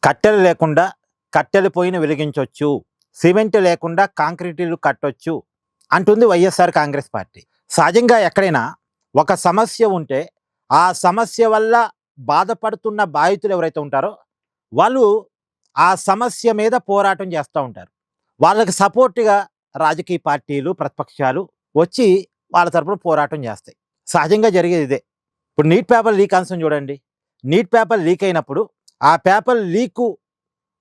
కట్టెలు లేకుండా కట్టెలు పొయ్యిని వెలిగించొచ్చు, సిమెంట్ లేకుండా కాంక్రీట్ ఇల్లు కట్టొచ్చు అంటుంది వైఎస్ఆర్ కాంగ్రెస్ పార్టీ. సహజంగా ఎక్కడైనా ఒక సమస్య ఉంటే ఆ సమస్య వల్ల బాధపడుతున్న బాధితులు ఎవరైతే ఉంటారో వాళ్ళు ఆ సమస్య మీద పోరాటం చేస్తూ ఉంటారు. వాళ్ళకి సపోర్ట్‌గా రాజకీయ పార్టీలు, ప్రతిపక్షాలు వచ్చి వాళ్ళ తరపున పోరాటం చేస్తాయి. సహజంగా జరిగేది ఇదే. ఇప్పుడు నీట్ పేపర్ లీక్ అంశం చూడండి. నీట్ పేపర్ లీక్ అయినప్పుడు ఆ పేపర్ లీకు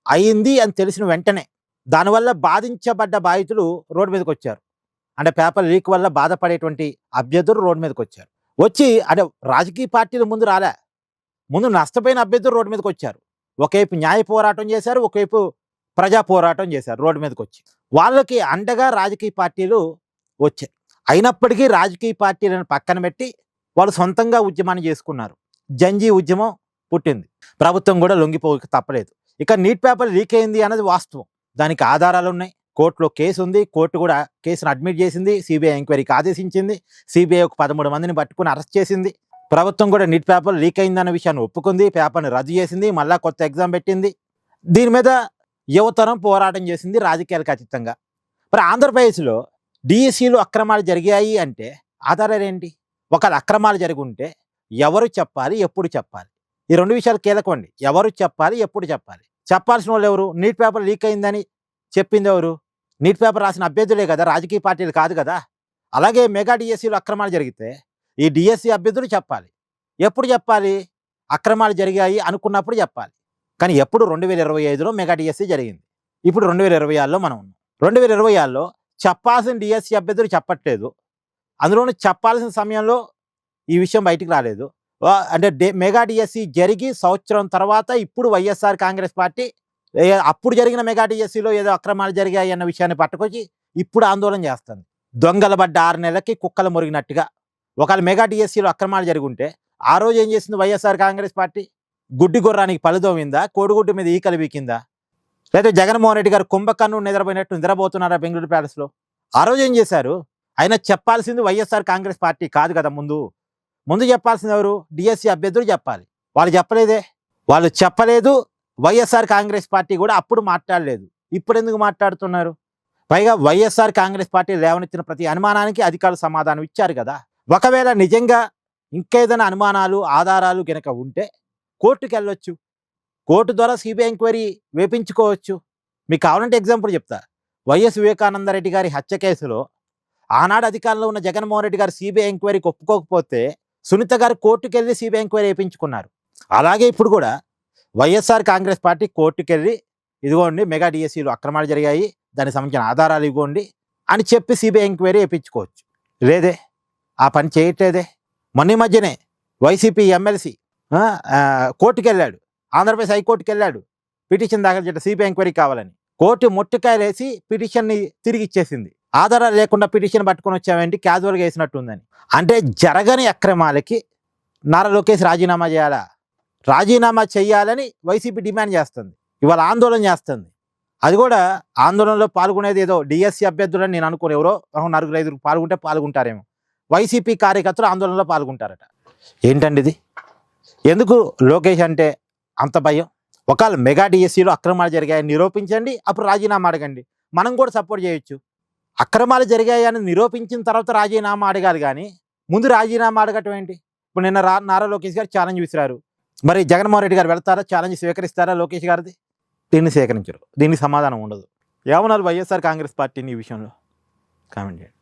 అయింది అని తెలిసిన వెంటనే దానివల్ల బాధించబడ్డ బాధితులు రోడ్డు మీదకొచ్చారు. అంటే పేపర్ లీక్ వల్ల బాధపడేటువంటి అభ్యర్థులు రోడ్డు మీదకొచ్చారు. వచ్చి అంటే రాజకీయ పార్టీలు ముందు రాలే. ముందు నష్టపోయిన అభ్యర్థులు రోడ్డు మీదకొచ్చారు. ఒకవైపు న్యాయ పోరాటం చేశారు, ఒకవైపు ప్రజా పోరాటం చేశారు రోడ్డు మీదకొచ్చి. వాళ్ళకి అండగా రాజకీయ పార్టీలు వచ్చాయి. అయినప్పటికీ రాజకీయ పార్టీలను పక్కన పెట్టి వాళ్ళు సొంతంగా ఉద్యమాన్ని చేసుకున్నారు. జంజీ ఉద్యమం పుట్టింది. ప్రభుత్వం కూడా లొంగిపోక తప్పలేదు. ఇక నీట్ పేపర్ లీక్ అయింది అన్నది వాస్తవం. దానికి ఆధారాలు ఉన్నాయి. కోర్టులో కేసు ఉంది. కోర్టు కూడా కేసును అడ్మిట్ చేసింది. సిబిఐ ఎంక్వైరీకి ఆదేశించింది. సిబిఐ ఒక 13 మందిని పట్టుకుని అరెస్ట్ చేసింది. ప్రభుత్వం కూడా నీట్ పేపర్ లీక్ అయిందన్న విషయాన్ని ఒప్పుకుంది. పేపర్ని రద్దు చేసింది. మళ్ళా కొత్త ఎగ్జామ్ పెట్టింది. దీని మీద యువతరం పోరాటం చేసింది రాజకీయాలకు అతీతంగా. మరి ఆంధ్రప్రదేశ్లో డిఎస్సీలు అక్రమాలు జరిగాయి అంటే ఆధారాలు ఏంటి? ఒకవేళ అక్రమాలు జరిగి ఉంటే ఎవరు చెప్పాలి, ఎప్పుడు చెప్పాలి? ఈ 2 విషయాలు కీలకమండి. ఎవరు చెప్పాలి, ఎప్పుడు చెప్పాలి? చెప్పాల్సిన వాళ్ళు ఎవరు? నీట్ పేపర్ లీక్ అయిందని చెప్పింది ఎవరు? నీట్ పేపర్ రాసిన అభ్యర్థులే కదా, రాజకీయ పార్టీలు కాదు కదా. అలాగే మెగా డిఎస్సీలో అక్రమాలు జరిగితే ఈ డిఎస్సీ అభ్యర్థులు చెప్పాలి. ఎప్పుడు చెప్పాలి? అక్రమాలు జరిగాయి అనుకున్నప్పుడు చెప్పాలి. కానీ ఎప్పుడు? 2025లో మెగా డిఎస్సీ జరిగింది. ఇప్పుడు 2026లో మనం ఉన్నాం. 2026లో చెప్పాల్సిన డిఎస్సీ అభ్యర్థులు చెప్పట్లేదు. అందులోనూ చెప్పాల్సిన సమయంలో ఈ విషయం బయటికి రాలేదు. అంటే మెగా డిఎస్సీ జరిగి సంవత్సరం తర్వాత ఇప్పుడు వైఎస్ఆర్ కాంగ్రెస్ పార్టీ అప్పుడు జరిగిన మెగా డిఎస్సీలో ఏదో అక్రమాలు జరిగాయి అన్న విషయాన్ని పట్టుకొచ్చి ఇప్పుడు ఆందోళన చేస్తుంది. దొంగల పడ్డ 6 నెలలకి కుక్కలు మురిగినట్టుగా. ఒకవేళ మెగా డిఎస్సీలో అక్రమాలు జరిగి ఉంటే ఆ రోజు ఏం చేసింది వైఎస్ఆర్ కాంగ్రెస్ పార్టీ? గుడ్డి గుర్రానికి పలుదోమిందా? కోడిగుడ్డు మీద ఈకలు బీకిందా? లేదా జగన్మోహన్ రెడ్డి గారు కుంభకర్ణు నిద్రపోయినట్టు నిద్రపోతున్నారా బెంగళూరు ప్యాలెస్లో? ఆ రోజు ఏం చేశారు? ఆయన చెప్పాల్సింది వైఎస్ఆర్ కాంగ్రెస్ పార్టీ కాదు కదా. ముందు చెప్పాల్సింది ఎవరు? డిఎస్సీ అభ్యర్థులు చెప్పాలి. వాళ్ళు చెప్పలేదే. వాళ్ళు చెప్పలేదు. వైఎస్ఆర్ కాంగ్రెస్ పార్టీ కూడా అప్పుడు మాట్లాడలేదు. ఇప్పుడు ఎందుకు మాట్లాడుతున్నారు? పైగా వైఎస్ఆర్ కాంగ్రెస్ పార్టీ లేవనెత్తిన ప్రతి అనుమానానికి అధికారులు సమాధానం ఇచ్చారు కదా. ఒకవేళ నిజంగా ఇంకేదైనా అనుమానాలు, ఆధారాలు గనక ఉంటే కోర్టుకు వెళ్ళొచ్చు. కోర్టు ద్వారా సిబిఐ ఎంక్వైరీ వేపించుకోవచ్చు. మీకు కావాలంటే ఎగ్జాంపుల్ చెప్తా. వైఎస్ వివేకానందరెడ్డి గారి హత్య కేసులో ఆనాడు అధికారంలో ఉన్న జగన్మోహన్ రెడ్డి గారు సిబిఐ ఎంక్వైరీకి ఒప్పుకోకపోతే సునీత గారు కోర్టుకు వెళ్ళి సిబిఐ ఎంక్వైరీ వేయించుకున్నారు. అలాగే ఇప్పుడు కూడా వైఎస్ఆర్ కాంగ్రెస్ పార్టీ కోర్టుకు వెళ్ళి ఇదిగోండి మెగా డిఎస్సీలో అక్రమాలు జరిగాయి, దానికి సంబంధించిన ఆధారాలు ఇవ్వండి అని చెప్పి సిబిఐ ఎంక్వైరీ వేయించుకోవచ్చు. లేదే, ఆ పని చేయట్లేదే. మొన్న మధ్యనే వైసీపీ ఎమ్మెల్సీ కోర్టుకు వెళ్ళాడు. ఆంధ్రప్రదేశ్ హైకోర్టుకు వెళ్ళాడు. పిటిషన్ దాఖలు చేయడం సిబిఐ ఎంక్వైరీ కావాలని. కోర్టు మొట్టికాయలేసి పిటిషన్ని తిరిగి ఇచ్చేసింది. ఆధారాలు లేకుండా పిటిషన్ పట్టుకొని వచ్చామేంటి, క్యాజువల్గా వేసినట్టుందని. అంటే జరగని అక్రమాలకి నారా లోకేష్ రాజీనామా చేయాలా? రాజీనామా చేయాలని వైసీపీ డిమాండ్ చేస్తుంది. ఇవాళ ఆందోళన చేస్తుంది. అది కూడా ఆందోళనలో పాల్గొనేది ఏదో డిఎస్సీ అభ్యర్థులని నేను అనుకోను. ఎవరో 4-5 పాల్గొంటే పాల్గొంటారేమో. వైసీపీ కార్యకర్తలు ఆందోళనలో పాల్గొంటారట. ఏంటండి ఇది? ఎందుకు లోకేష్ అంటే అంత భయం? ఒకవేళ మెగా డిఎస్సీలో అక్రమాలు జరిగాయని నిరూపించండి, అప్పుడు రాజీనామా అడగండి. మనం కూడా సపోర్ట్ చేయొచ్చు. అక్రమాలు జరిగాయని నిరూపించిన తర్వాత రాజీనామా అడగాలి కానీ ముందు రాజీనామా అడగటం ఏంటి? ఇప్పుడు నిన్న నారా లోకేష్ గారు ఛాలెంజ్ విసిరారు. మరి జగన్మోహన్ రెడ్డి గారు వెళ్తారా? ఛాలెంజ్ స్వీకరిస్తారా లోకేష్ గారిది? దీన్ని స్వీకరించరు. దీనికి సమాధానం ఉండదు. ఏమన్నారు వైఎస్ఆర్ కాంగ్రెస్ పార్టీని ఈ విషయంలో? కామెంట్ చేయండి.